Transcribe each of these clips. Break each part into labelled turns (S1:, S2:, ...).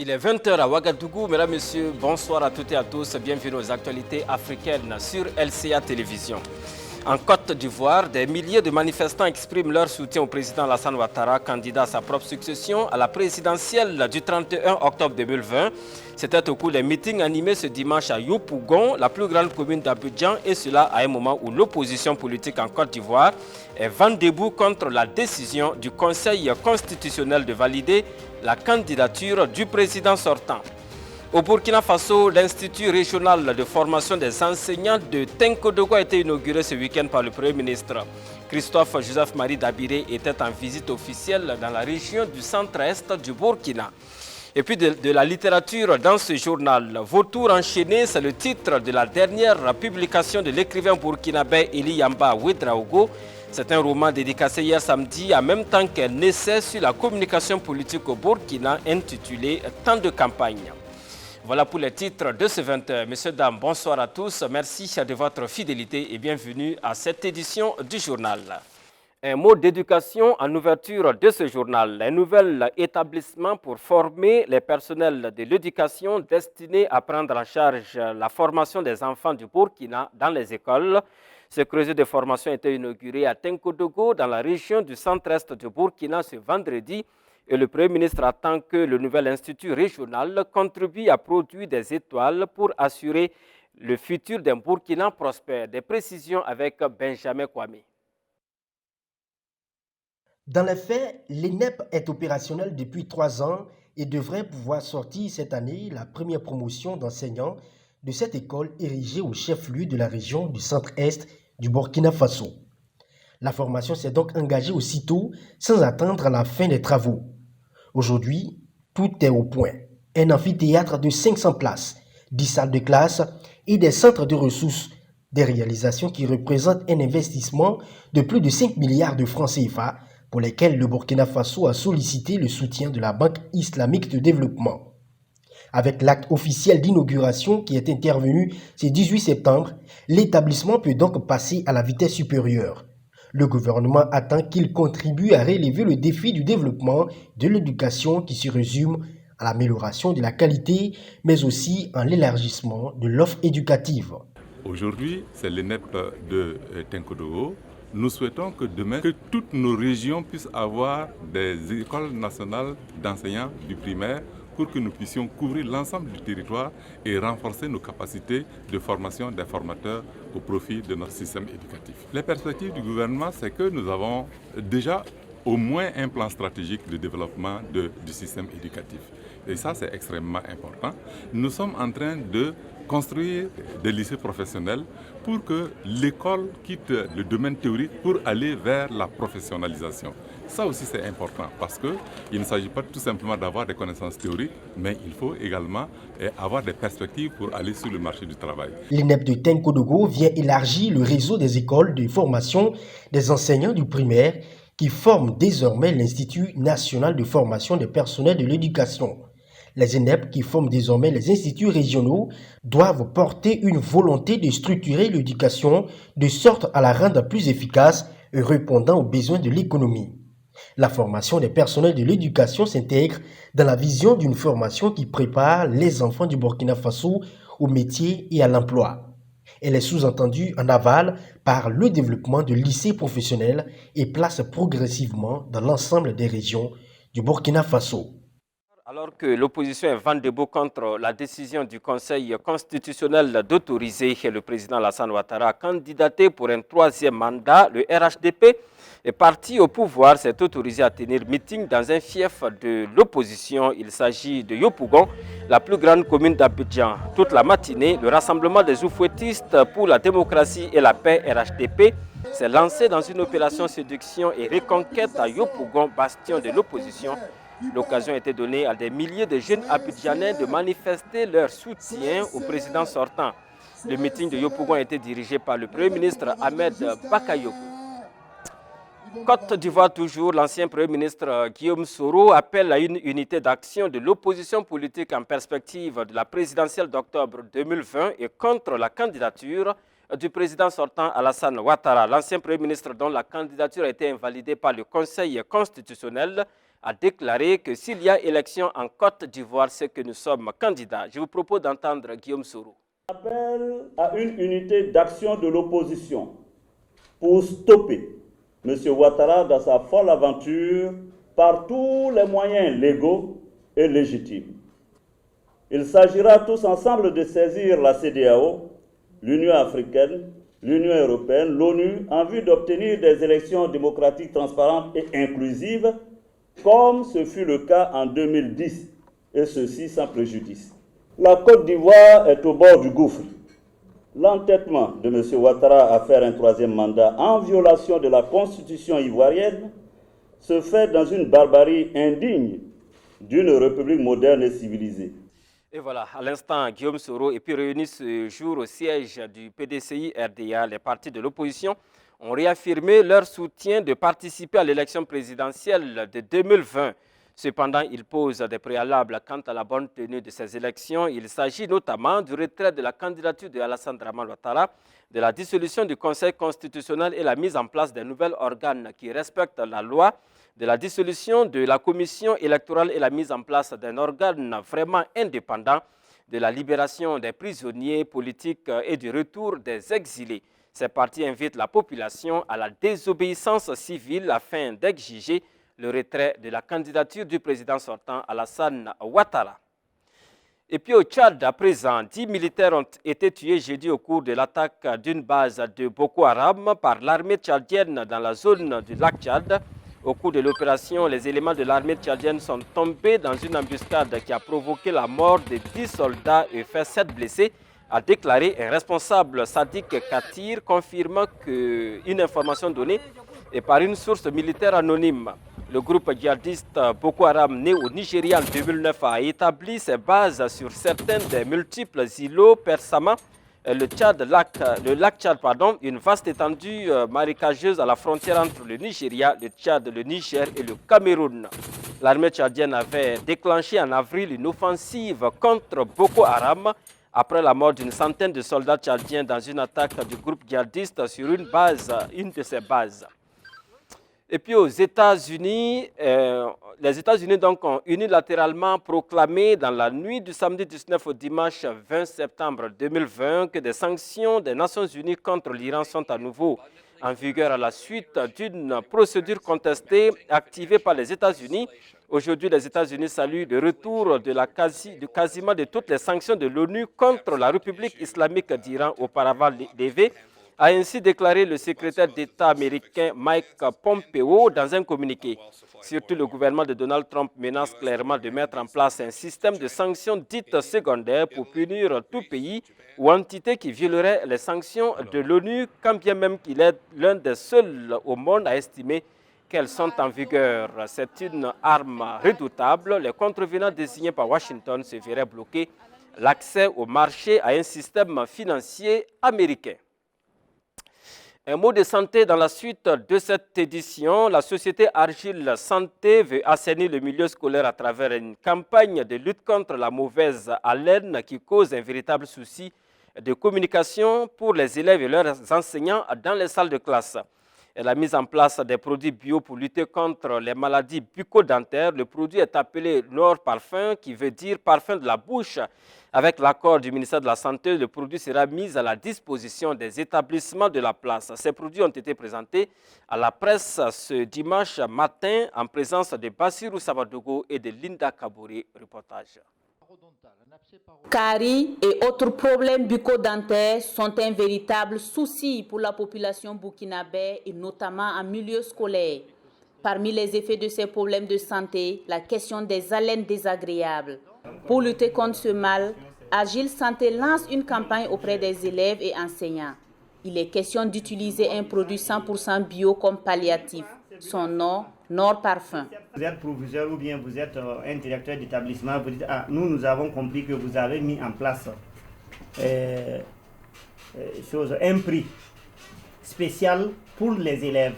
S1: Il est 20 h à Ouagadougou. Mesdames, Messieurs, bonsoir à toutes et à tous. Bienvenue aux actualités africaines sur LCA Télévision. En Côte d'Ivoire, des milliers de manifestants expriment leur soutien au président Alassane Ouattara, candidat à sa propre succession à la présidentielle du 31 octobre 2020. C'était au cours des meetings animés ce dimanche à Yopougon, la plus grande commune d'Abidjan, et cela à un moment où l'opposition politique en Côte d'Ivoire est vent debout contre la décision du Conseil constitutionnel de valider la candidature du président sortant. Au Burkina Faso, l'Institut régional de formation des enseignants de Tenkodogo a été inauguré ce week-end par le Premier ministre. Christophe Joseph-Marie Dabiré était en visite officielle dans la région du centre-est du Burkina. Et puis de la littérature dans ce journal. Vautour enchaîné, c'est le titre de la dernière publication de l'écrivain burkinabé Eli Yamba Ouedraogo. C'est un roman dédicacé hier samedi en même temps qu'un essai sur la communication politique au Burkina intitulé « Temps de campagne ». Voilà pour les titres de ce 20h. Messieurs, dames, bonsoir à tous. Merci de votre fidélité et bienvenue à cette édition du journal. Un mot d'éducation en ouverture de ce journal. Un nouvel établissement pour former les personnels de l'éducation destiné à prendre en charge la formation des enfants du Burkina dans les écoles. Ce creuset de formation a été inauguré à Tenkodogo dans la région du centre-est du Burkina ce vendredi. Et le Premier ministre attend que le nouvel institut régional contribue à produire des étoiles pour assurer le futur d'un Burkina prospère. Des précisions avec Benjamin Kwame.
S2: Dans les faits, l'ENEP est opérationnel depuis 3 ans et devrait pouvoir sortir cette année la première promotion d'enseignants de cette école érigée au chef-lieu de la région du centre-est du Burkina Faso. La formation s'est donc engagée aussitôt sans attendre la fin des travaux. Aujourd'hui, tout est au point. Un amphithéâtre de 500 places, 10 salles de classe et des centres de ressources. Des réalisations qui représentent un investissement de plus de 5 milliards de francs CFA pour lesquels le Burkina Faso a sollicité le soutien de la Banque islamique de développement. Avec l'acte officiel d'inauguration qui est intervenu ce 18 septembre, l'établissement peut donc passer à la vitesse supérieure. Le gouvernement attend qu'il contribue à relever le défi du développement de l'éducation qui se résume à l'amélioration de la qualité, mais aussi en l'élargissement de l'offre éducative.
S3: Aujourd'hui, c'est l'ENEP de Tenkodogo. Nous souhaitons que demain, que toutes nos régions puissent avoir des écoles nationales d'enseignants du primaire pour que nous puissions couvrir l'ensemble du territoire et renforcer nos capacités de formation des formateurs au profit de notre système éducatif. Les perspectives du gouvernement, c'est que nous avons déjà au moins un plan stratégique de développement du système éducatif. Et ça, c'est extrêmement important. Nous sommes en train de construire des lycées professionnels pour que l'école quitte le domaine théorique pour aller vers la professionnalisation. Ça aussi c'est important parce qu'il ne s'agit pas tout simplement d'avoir des connaissances théoriques, mais il faut également avoir des perspectives pour aller sur le marché du travail.
S2: L'ENEP de Tenkodogo vient élargir le réseau des écoles de formation des enseignants du primaire qui forment désormais l'Institut national de formation des personnels de l'éducation. Les ENEP, qui forment désormais les instituts régionaux, doivent porter une volonté de structurer l'éducation de sorte à la rendre plus efficace et répondant aux besoins de l'économie. La formation des personnels de l'éducation s'intègre dans la vision d'une formation qui prépare les enfants du Burkina Faso au métier et à l'emploi. Elle est sous-entendue en aval par le développement de lycées professionnels et place progressivement dans l'ensemble des régions du Burkina Faso.
S1: Alors que l'opposition est vent debout contre la décision du Conseil constitutionnel d'autoriser le président Alassane Ouattara à candidater pour un 3e mandat, le RHDP est parti au pouvoir, s'est autorisé à tenir meeting dans un fief de l'opposition. Il s'agit de Yopougon, la plus grande commune d'Abidjan. Toute la matinée, le rassemblement des oufouettistes pour la démocratie et la paix RHDP s'est lancé dans une opération séduction et reconquête à Yopougon, bastion de l'opposition. L'occasion a été donnée à des milliers de jeunes abidjanais de manifester leur soutien au président sortant. Le meeting de Yopougon a été dirigé par le Premier ministre Ahmed Bakayoko. Côte d'Ivoire toujours, l'ancien Premier ministre Guillaume Soro appelle à une unité d'action de l'opposition politique en perspective de la présidentielle d'octobre 2020 et contre la candidature du président sortant Alassane Ouattara. L'ancien Premier ministre, dont la candidature a été invalidée par le Conseil constitutionnel, a déclaré que s'il y a élection en Côte d'Ivoire, c'est que nous sommes candidats. Je vous propose d'entendre Guillaume Soro.
S4: Appel à une unité d'action de l'opposition pour stopper M. Ouattara dans sa folle aventure par tous les moyens légaux et légitimes. Il s'agira tous ensemble de saisir la CEDEAO, l'Union africaine, l'Union européenne, l'ONU, en vue d'obtenir des élections démocratiques transparentes et inclusives, comme ce fut le cas en 2010, et ceci sans préjudice. La Côte d'Ivoire est au bord du gouffre. L'entêtement de M. Ouattara à faire un troisième mandat en violation de la constitution ivoirienne se fait dans une barbarie indigne d'une république moderne et civilisée.
S1: Et voilà, à l'instant, Guillaume Soro est puis réuni ce jour au siège du PDCI-RDA. Les partis de l'opposition ont réaffirmé leur soutien de participer à l'élection présidentielle de 2020. Cependant, ils posent des préalables quant à la bonne tenue de ces élections. Il s'agit notamment du retrait de la candidature de Alassane Dramane Ouattara, de la dissolution du Conseil constitutionnel et la mise en place d'un nouvel organe qui respecte la loi, de la dissolution de la commission électorale et la mise en place d'un organe vraiment indépendant, de la libération des prisonniers politiques et du retour des exilés. Ces partis invitent la population à la désobéissance civile afin d'exiger le retrait de la candidature du président sortant Alassane Ouattara. Et puis au Tchad, à présent, 10 militaires ont été tués jeudi au cours de l'attaque d'une base de Boko Haram par l'armée tchadienne dans la zone du lac Tchad. Au cours de l'opération, les éléments de l'armée tchadienne sont tombés dans une embuscade qui a provoqué la mort de 10 soldats et fait 7 blessés, a déclaré un responsable Sadiq Katir, confirmant qu'une information donnée est par une source militaire anonyme. Le groupe djihadiste Boko Haram, né au Nigeria en 2009, a établi ses bases sur certains des multiples îlots persama, le lac Tchad, une vaste étendue marécageuse à la frontière entre le Nigeria, le Tchad, le Niger et le Cameroun. L'armée tchadienne avait déclenché en avril une offensive contre Boko Haram après la mort d'une centaine de soldats tchadiens dans une attaque du groupe djihadiste sur une de ses bases. Et puis aux États-Unis, les États-Unis ont unilatéralement proclamé dans la nuit du samedi 19 au dimanche 20 septembre 2020 que des sanctions des Nations Unies contre l'Iran sont à nouveau en vigueur à la suite d'une procédure contestée activée par les États-Unis. Aujourd'hui, les États-Unis saluent le retour de quasiment de toutes les sanctions de l'ONU contre la République islamique d'Iran auparavant levées, a ainsi déclaré le secrétaire d'État américain Mike Pompeo dans un communiqué. Surtout, le gouvernement de Donald Trump menace clairement de mettre en place un système de sanctions dites secondaires pour punir tout pays ou entité qui violerait les sanctions de l'ONU, quand bien même qu'il est l'un des seuls au monde à estimer qu'elles sont en vigueur. C'est une arme redoutable. Les contrevenants désignés par Washington se verraient bloquer l'accès au marché à un système financier américain. Un mot de santé dans la suite de cette édition. La société Argile Santé veut assainir le milieu scolaire à travers une campagne de lutte contre la mauvaise haleine qui cause un véritable souci de communication pour les élèves et leurs enseignants dans les salles de classe. Elle a mis en place des produits bio pour lutter contre les maladies bucco-dentaires. Le produit est appelé Nord Parfum, qui veut dire parfum de la bouche. Avec l'accord du ministère de la Santé, le produit sera mis à la disposition des établissements de la place. Ces produits ont été présentés à la presse ce dimanche matin en présence de Bassirou Sabadogo et de Linda Kabouri. Reportage.
S5: Caries et autres problèmes bucco-dentaires sont un véritable souci pour la population burkinabé et notamment en milieu scolaire. Parmi les effets de ces problèmes de santé, la question des haleines désagréables. Pour lutter contre ce mal, Agile Santé lance une campagne auprès des élèves et enseignants. Il est question d'utiliser un produit 100% bio comme palliatif. Son nom, Nord Parfum.
S6: Vous êtes proviseur ou bien vous êtes un directeur d'établissement, vous dites, nous avons compris que vous avez mis en place un prix spécial pour les élèves.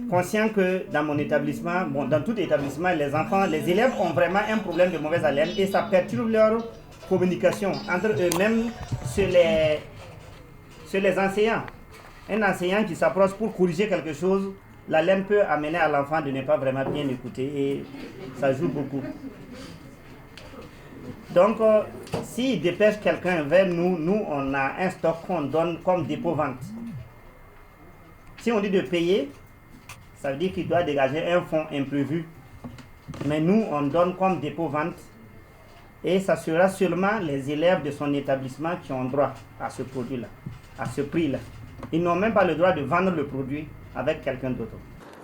S6: Conscient que dans mon établissement, dans tout établissement, les élèves ont vraiment un problème de mauvaise haleine et ça perturbe leur communication entre eux-mêmes sur c'est les enseignants. Un enseignant qui s'approche pour corriger quelque chose, la laine peut amener à l'enfant de ne pas vraiment bien écouter et ça joue beaucoup. Donc, s'il dépêche quelqu'un vers nous, nous, on a un stock qu'on donne comme dépôt-vente. Si on dit de payer, ça veut dire qu'il doit dégager un fonds imprévu. Mais nous, on donne comme dépôt-vente et ça sera seulement les élèves de son établissement qui ont droit à ce produit-là, à ce prix-là. Ils n'ont même pas le droit de vendre le produit avec quelqu'un d'autre.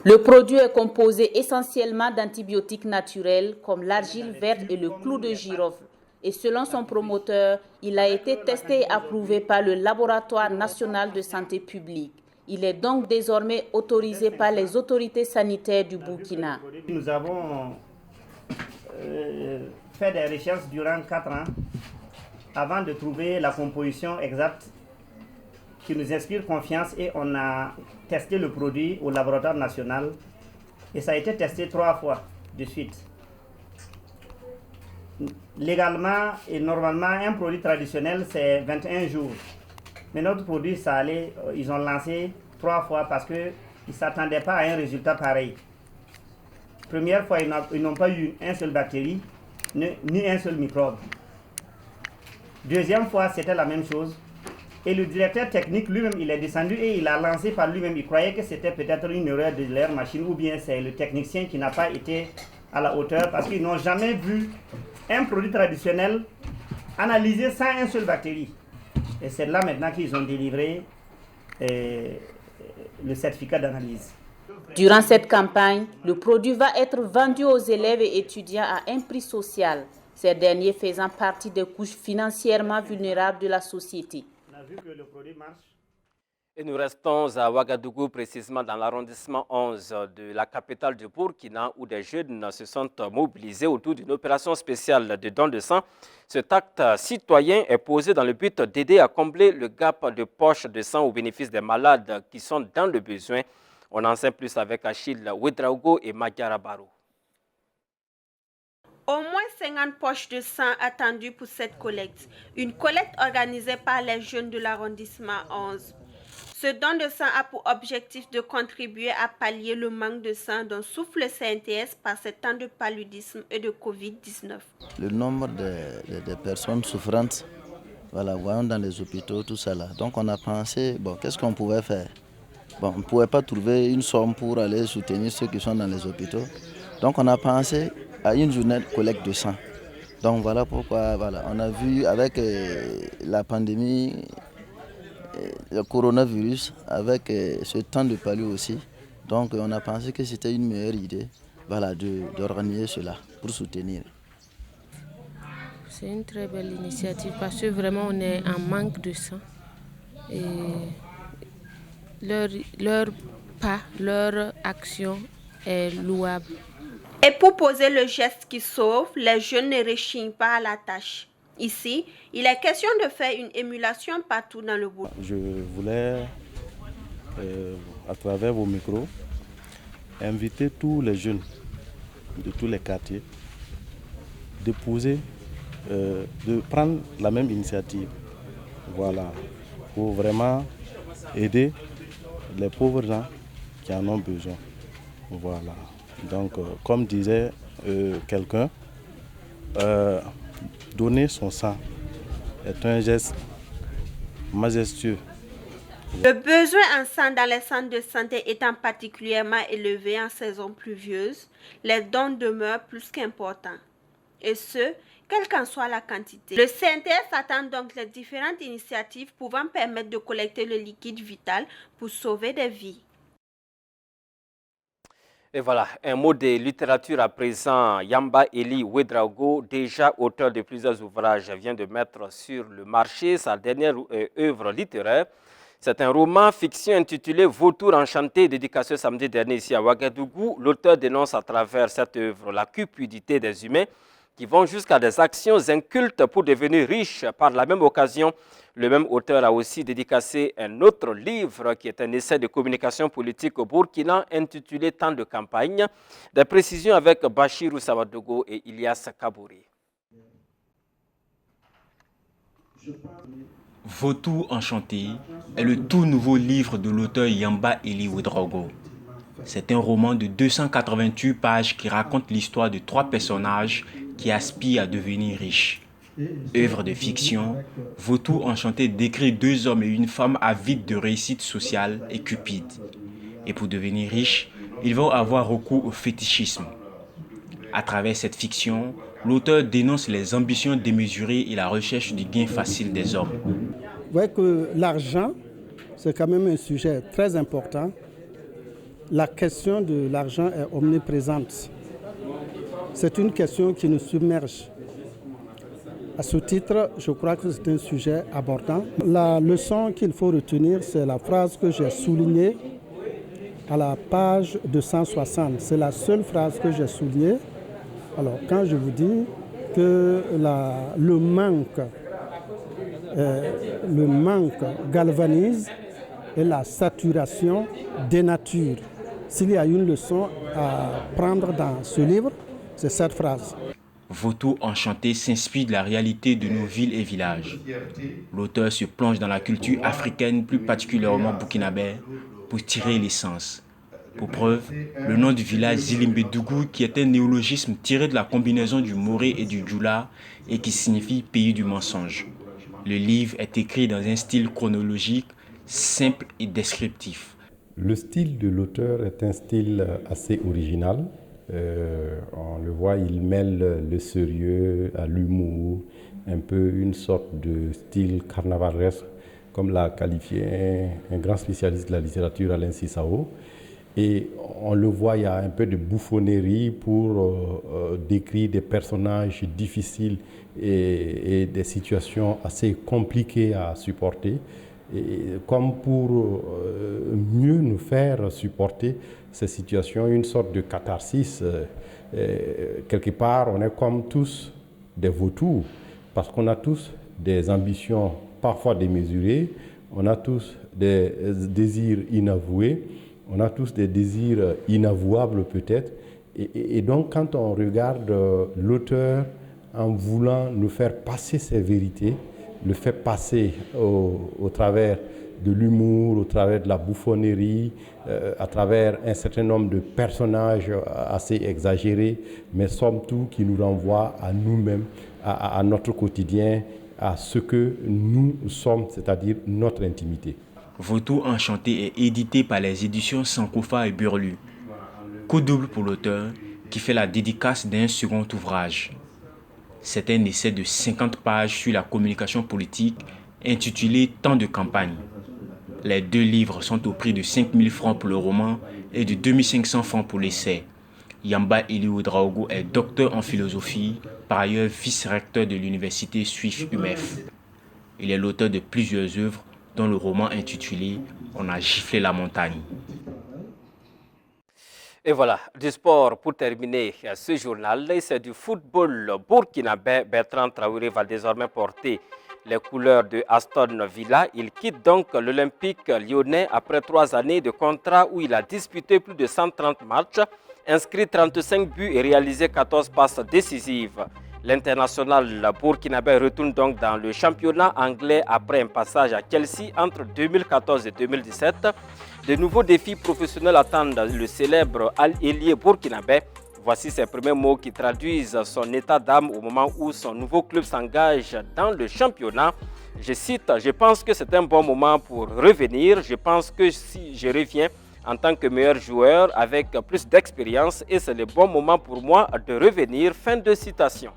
S5: Le produit est composé essentiellement d'antibiotiques naturels comme l'argile verte et le clou de girofle. Et selon son promoteur, il a été testé et approuvé par le Laboratoire national de santé publique. Il est donc désormais autorisé par les autorités sanitaires du Burkina.
S6: Nous avons fait des recherches durant 4 ans avant de trouver la composition exacte qui nous inspire confiance et on a testé le produit au laboratoire national et ça a été testé 3 fois de suite. Légalement et normalement, un produit traditionnel, c'est 21 jours. Mais notre produit, ça allait, ils ont lancé 3 fois parce qu'ils ne s'attendaient pas à un résultat pareil. Première fois, ils n'ont pas eu une seule bactérie, ni un seul microbe. Deuxième fois, c'était la même chose. Et le directeur technique lui-même, il est descendu et il a lancé par lui-même. Il croyait que c'était peut-être une erreur de leur machine ou bien c'est le technicien qui n'a pas été à la hauteur parce qu'ils n'ont jamais vu un produit traditionnel analysé sans une seule bactérie. Et c'est là maintenant qu'ils ont délivré le certificat d'analyse.
S5: Durant cette campagne, le produit va être vendu aux élèves et étudiants à un prix social, ces derniers faisant partie des couches financièrement vulnérables de la société.
S6: On a vu que le produit marche.
S1: Et nous restons à Ouagadougou, précisément dans l'arrondissement 11 de la capitale du Burkina, où des jeunes se sont mobilisés autour d'une opération spéciale de don de sang. Cet acte citoyen est posé dans le but d'aider à combler le gap de poche de sang au bénéfice des malades qui sont dans le besoin. On en sait plus avec Achille Ouedraogo et Magyara Barou.
S7: Au moins 50 poches de sang attendues pour cette collecte. Une collecte organisée par les jeunes de l'arrondissement 11. Ce don de sang a pour objectif de contribuer à pallier le manque de sang dont souffre le CNTS par ces temps de paludisme et de Covid-19.
S8: Le nombre de personnes souffrantes, voilà, voyons dans les hôpitaux, tout ça là. Donc on a pensé, bon, qu'est-ce qu'on pouvait faire? Bon, on ne pouvait pas trouver une somme pour aller soutenir ceux qui sont dans les hôpitaux. Donc on a pensé à une journée de collecte de sang. Donc voilà pourquoi, voilà, on a vu avec la pandémie, le coronavirus, avec ce temps de palud aussi. Donc on a pensé que c'était une meilleure idée, voilà, d'organiser cela pour soutenir.
S9: C'est une très belle initiative parce que vraiment on est en manque de sang. Et leur pas, leur action est louable.
S7: Et pour poser le geste qui sauve, les jeunes ne rechignent pas à la tâche. Ici, il est question de faire une émulation partout dans le bout.
S10: Je voulais, à travers vos micros, inviter tous les jeunes de tous les quartiers de prendre la même initiative. Voilà, pour vraiment aider les pauvres gens qui en ont besoin. Voilà. Donc, comme disait quelqu'un, donner son sang est un geste majestueux.
S7: Le besoin en sang dans les centres de santé étant particulièrement élevé en saison pluvieuse, les dons demeurent plus qu'importants. Et ce, quelle qu'en soit la quantité. Le CNTS attend donc les différentes initiatives pouvant permettre de collecter le liquide vital pour sauver des vies.
S1: Et voilà, un mot de littérature à présent. Yamba Eli Ouedraogo, déjà auteur de plusieurs ouvrages, vient de mettre sur le marché sa dernière œuvre littéraire. C'est un roman fiction intitulé Vautour enchanté, dédicacé samedi dernier ici à Ouagadougou. L'auteur dénonce à travers cette œuvre la cupidité des humains qui vont jusqu'à des actions incultes pour devenir riches. Par la même occasion, le même auteur a aussi dédicacé un autre livre qui est un essai de communication politique au Burkina intitulé Temps de campagne. Des précisions avec Bachirou Sawadogo et Ilyas Kabouri.
S11: Vautour enchanté est le tout nouveau livre de l'auteur Yamba Eli Ouedraogo. C'est un roman de 288 pages qui raconte l'histoire de 3 personnages qui aspirent à devenir riches. Œuvre de fiction, Vautour enchanté décrit 2 hommes et une femme avides de réussite sociale et cupides. Et pour devenir riches, ils vont avoir recours au fétichisme. À travers cette fiction, l'auteur dénonce les ambitions démesurées et la recherche du gain facile des hommes.
S12: Vous voyez que l'argent, c'est quand même un sujet très important. La question de l'argent est omniprésente. C'est une question qui nous submerge. À ce titre, je crois que c'est un sujet abordant. La leçon qu'il faut retenir, c'est la phrase que j'ai soulignée à la page 260. C'est la seule phrase que j'ai soulignée. Alors, quand je vous dis que le manque galvanise et la saturation dénature. S'il y a une leçon à prendre dans ce livre, c'est cette phrase.
S11: Vautour enchanté s'inspire de la réalité de nos villes et villages. L'auteur se plonge dans la culture africaine, plus particulièrement burkinabé, pour tirer l'essence. Pour preuve, le nom du village Zilimbedougou, qui est un néologisme tiré de la combinaison du moré et du djoula et qui signifie pays du mensonge. Le livre est écrit dans un style chronologique, simple et descriptif.
S13: Le style de l'auteur est un style assez original. On le voit, il mêle le sérieux à l'humour, un peu une sorte de style carnavalesque, comme l'a qualifié un grand spécialiste de la littérature, Alain Cissao. Et on le voit, il y a un peu de bouffonnerie pour décrire des personnages difficiles et des situations assez compliquées à supporter. Et comme pour mieux nous faire supporter ces situations, une sorte de catharsis. Quelque part, on est comme tous des vautours, parce qu'on a tous des ambitions parfois démesurées, on a tous des désirs inavoués, on a tous des désirs inavouables peut-être. Et donc quand on regarde l'auteur en voulant nous faire passer ses vérités, le fait passer au travers de l'humour, au travers de la bouffonnerie, à travers un certain nombre de personnages assez exagérés, mais somme toute qui nous renvoient à nous-mêmes, à notre quotidien, à ce que nous sommes, c'est-à-dire notre intimité.
S11: Vautour enchanté est édité par les éditions Sankofa et Burlu. Coup double pour l'auteur qui fait la dédicace d'un second ouvrage. C'est un essai de 50 pages sur la communication politique intitulé « Temps de campagne ». Les 2 livres sont au prix de 5 000 francs pour le roman et de 2 500 francs pour l'essai. Yamba Eli Ouedraogo est docteur en philosophie, par ailleurs vice-recteur de l'université suisse UMEF. Il est l'auteur de plusieurs œuvres, dont le roman intitulé « On a giflé la montagne ».
S1: Et voilà, du sport pour terminer ce journal, c'est du football burkinabé. Bertrand Traoré va désormais porter les couleurs de Aston Villa. Il quitte donc l'Olympique lyonnais après 3 années de contrat où il a disputé plus de 130 matchs, inscrit 35 buts et réalisé 14 passes décisives. L'international burkinabé retourne donc dans le championnat anglais après un passage à Chelsea entre 2014 et 2017. De nouveaux défis professionnels attendent le célèbre ailier burkinabé. Voici ses premiers mots qui traduisent son état d'âme au moment où son nouveau club s'engage dans le championnat. Je cite, « Je pense que c'est un bon moment pour revenir. Je pense que si je reviens en tant que meilleur joueur avec plus d'expérience et c'est le bon moment pour moi de revenir. » Fin de citation.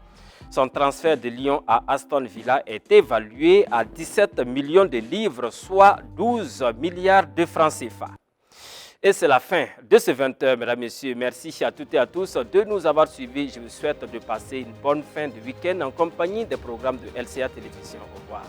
S1: Son transfert de Lyon à Aston Villa est évalué à 17 millions de livres, soit 12 milliards de francs CFA. Et c'est la fin de ce 20h, mesdames, messieurs. Merci à toutes et à tous de nous avoir suivis. Je vous souhaite de passer une bonne fin de week-end en compagnie des programmes de LCA Télévision. Au revoir.